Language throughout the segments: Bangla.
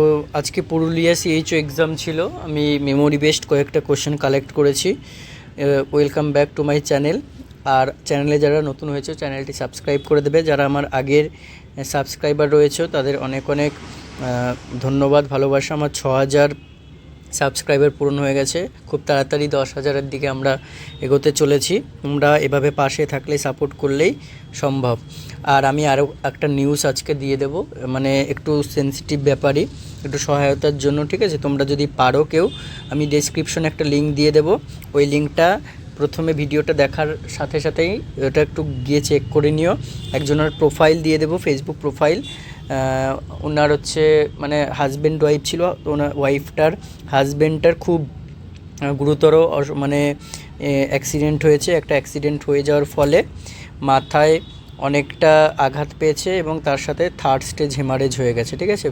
তো আজকে পুরুলিয়া সিএইচও এক্সাম ছিল। আমি মেমোরি বেসড কয়েকটা কোশ্চেন কালেক্ট করেছি। Welcome back to my channel. আর চ্যানেলে যারা নতুন হয়েছে চ্যানেলটি সাবস্ক্রাইব করে দেবে। যারা আমার আগের সাবস্ক্রাইবার রয়েছে তাদের অনেক অনেক ধন্যবাদ, ভালোবাসা। আমার 6000 সাবস্ক্রাইবার পূরণ হয়ে গেছে। খুব তাড়াতাড়ি 10,000-এর দিকে আমরা এগোতে চলেছি। তোমরা এভাবে পাশে থাকলে, সাপোর্ট করলেই সম্ভব। আর আমি আরও একটা নিউজ আজকে দিয়ে দেব, মানে একটু সেন্সিটিভ ব্যাপারই, একটু সহায়তার জন্য, ঠিক আছে? তোমরা যদি পারো কেউ, আমি ডেসক্রিপশনে একটা লিঙ্ক দিয়ে দেবো। ওই লিঙ্কটা প্রথমে ভিডিওটা দেখার সাথে সাথেই ওটা একটু গিয়ে চেক করে নিও। একজনের প্রোফাইল দিয়ে দেবো, ফেসবুক প্রোফাইল। ওনার হচ্ছে মানে হাজব্যান্ড ওয়াইফ ছিল, তো ওনার ওয়াইফটার হাজব্যান্ডটার খুব গুরুতর মানে অ্যাক্সিডেন্ট হয়েছে। একটা অ্যাক্সিডেন্ট হয়ে যাওয়ার ফলে মাথায় অনেকটা আঘাত পেয়েছে এবং তার সাথে 3rd স্টেজ হেমারেজ হয়ে গেছে, ঠিক আছে?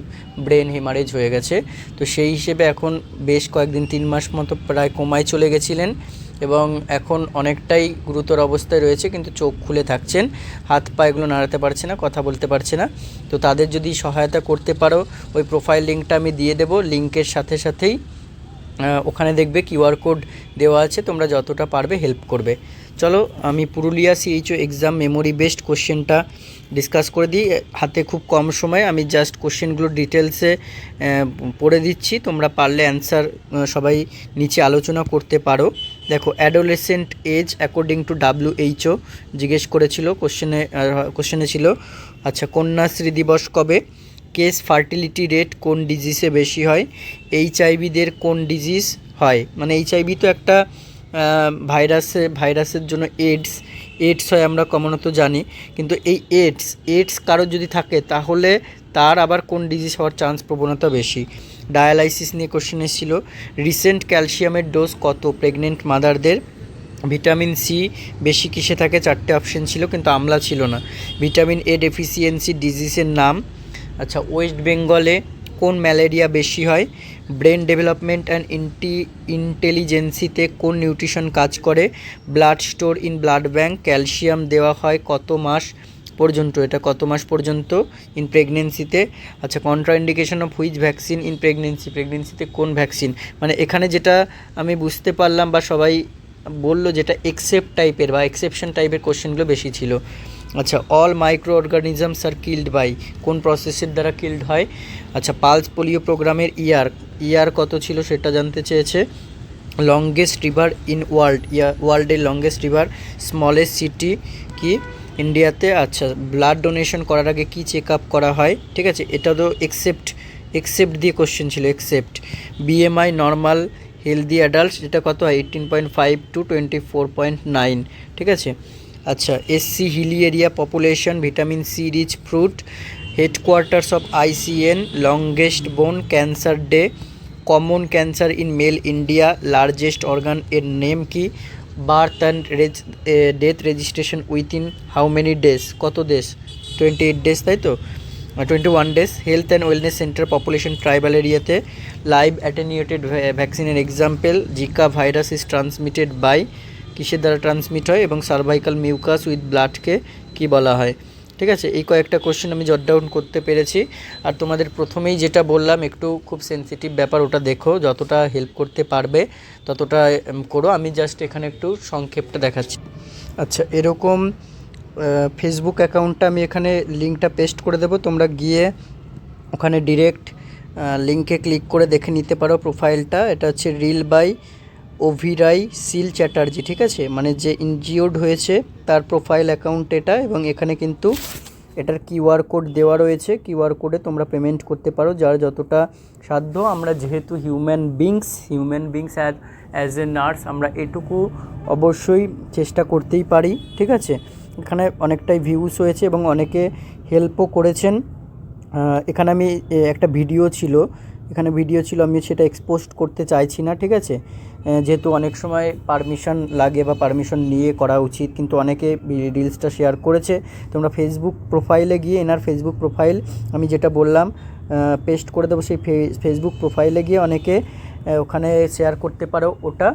ব্রেন হেমারেজ হয়ে গেছে। তো সেই হিসেবে এখন বেশ কয়েকদিন 3 মাস মতো প্রায় কোমায় চলে গেছিলেন এবং এখন অনেকটাই গুরুতর অবস্থায় রয়েছে, কিন্তু চোখ খুলে থাকছেন, হাত পা এগুলো নাড়াতে পারছে না, কথা বলতে পারছে না। তো তাদের যদি সহায়তা করতে পারো, ওই প্রোফাইল লিঙ্কটা আমি দিয়ে দেবো। লিঙ্কের সাথে সাথেই ওখানে দেখবে কিউআর কোড দেওয়া আছে, তোমরা যতটা পারবে হেল্প করবে। চলো আমি Purulia CHO exam memory based কোশ্চেনটা ডিসকাস করে দিই। হাতে খুব কম সময়, আমি জাস্ট কোশ্চেনগুলো ডিটেলসে পড়ে দিচ্ছি। তোমরা পারলে অ্যান্সার সবাই নিচে আলোচনা করতে পারো। দেখো, adolescent age according to WHO জিজ্ঞেস করেছিল কোশ্চেনে ছিল। আচ্ছা, কন্যাশ্রী দিবস কবে? কেস ফার্টিলিটি রেট কোন ডিজিজে বেশি হয়? HIV-দের কোন ডিজিজ হয়? মানে HIV তো একটা ভাইরাসের জন্য এইডস হয়, আমরা কমনত জানি। কিন্তু এই এইডস কারোর যদি থাকে তাহলে তার আবার কোন ডিজিজ হওয়ার চান্স প্রবণতা বেশি? ডায়ালাইসিস নিয়ে কোশ্চেন এসেছিল। রিসেন্ট ক্যালসিয়ামের ডোজ কত প্রেগনেন্ট মাদারদের? ভিটামিন সি বেশি কিসে থাকে? 4টে অপশন ছিল, কিন্তু আমলা ছিল না। ভিটামিন A ডেফিসিয়েন্সি ডিজিজের নাম। আচ্ছা, ওয়েস্ট বেঙ্গলে কোন ম্যালেরিয়া বেশি হয়? ব্রেন ডেভেলপমেন্ট অ্যান্ড ইন্টেলিজেন্সিতে কোন নিউট্রিশন কাজ করে? Blood store in blood bank. Calcium দেওয়া হয় কত মাস পর্যন্ত? এটা কত মাস পর্যন্ত ইন প্রেগনেন্সিতে? আচ্ছা, contraindication of which vaccine in প্রেগনেন্সিতে কোন ভ্যাকসিন? মানে এখানে যেটা আমি বুঝতে পারলাম বা সবাই বললো, যেটা এক্সেপশন টাইপের কোশ্চেনগুলো বেশি ছিল। আচ্ছা, all microorganisms are killed by, কোন প্রসেসের দ্বারা কিল্ড হয়? আচ্ছা, পালস পোলিও প্রোগ্রামের ইয়ার কত ছিল সেটা জানতে চেয়েছে। লংগেস্ট রিভার ইন ওয়ার্ল্ডের লংগেস্ট রিভার। স্মলেস্ট সিটি কি ইন্ডিয়াতে? আচ্ছা, ব্লাড ডোনেশন করার আগে কি চেক আপ করা হয়? ঠিক আছে, এটা তো এক্সেপ্ট দিয়ে কোশ্চেন ছিল। BMI নর্মাল হেলদি অ্যাডাল্টস, এটা কত হয়? 18.5 to 24.9, ঠিক আছে? আচ্ছা, SC hilly area population, vitamin C rich fruit, headquarters of ICN, longest bone, cancer day, common cancer in male India, largest organ এর নেম কি? Birth and death registration within how many days? কত ডেজ? 28 ডেজ, তাই তো? 21 days. Health and wellness center population tribal এরিয়াতে। লাইভ অ্যাটেনিউটেড ভ্যাকসিনের example. Zika virus is transmitted by, কিসের দ্বারা ট্রান্সমিট হয়? এবং সার্ভাইকাল মিউকাস উইথ ব্লাডকে কি বলা হয়? ঠিক আছে, এই কয়েকটা কোশ্চেন আমি জট ডাউন করতে পেরেছি। আর তোমাদের প্রথমেই যেটা বললাম, একটু খুব সেন্সিটিভ ব্যাপার, ওটা দেখো, যতটা হেল্প করতে পারবে ততটা করো। আমি জাস্ট এখানে একটু সংক্ষেপটা দেখাচ্ছি। আচ্ছা, এরকম ফেসবুক অ্যাকাউন্টটা আমি এখানে লিঙ্কটা পেস্ট করে দেবো, তোমরা গিয়ে ওখানে ডিরেক্ট লিঙ্কে ক্লিক করে দেখে নিতে পারো প্রোফাইলটা। এটা হচ্ছে রিল বাই অভিরাই সিল চ্যাটার্জি, ঠিক আছে? মানে যে ইনজিওর্ড হয়েছে তার প্রোফাইল অ্যাকাউন্ট এটা, এবং এখানে কিন্তু এটার কিউআর কোড দেওয়া রয়েছে। কিউআর কোডে তোমরা পেমেন্ট করতে পারো যার যতটা সাধ্য। আমরা যেহেতু human beings as a nurse, আমরা এটুকু অবশ্যই চেষ্টা করতেই পারি, ঠিক আছে? এখানে অনেকটাই ভিউস হয়েছে এবং অনেকে হেল্পও করেছেন। এখানে আমি একটা ভিডিও ছিল, আমি সেটা এক্সপোস্ট করতে চাইছি না, ঠিক আছে? যেহেতু অনেক সময় পারমিশন লাগে বা পারমিশন নিয়ে করা উচিত, কিন্তু অনেকে রিলসটা শেয়ার করেছে। তোমরা ফেসবুক প্রোফাইলে গিয়ে, এনার ফেসবুক প্রোফাইল আমি যেটা বললাম পেস্ট করে দেবো, সেই ফেসবুক প্রোফাইলে গিয়ে অনেকে ওখানে শেয়ার করতে পারো। ওটা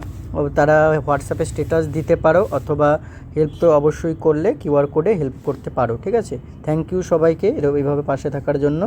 তারা হোয়াটসঅ্যাপে স্ট্যাটাস দিতে পারো, অথবা হেল্প তো অবশ্যই করলে কিউআর কোডে হেল্প করতে পারো, ঠিক আছে? থ্যাংক ইউ সবাইকে এইভাবে পাশে থাকার জন্য।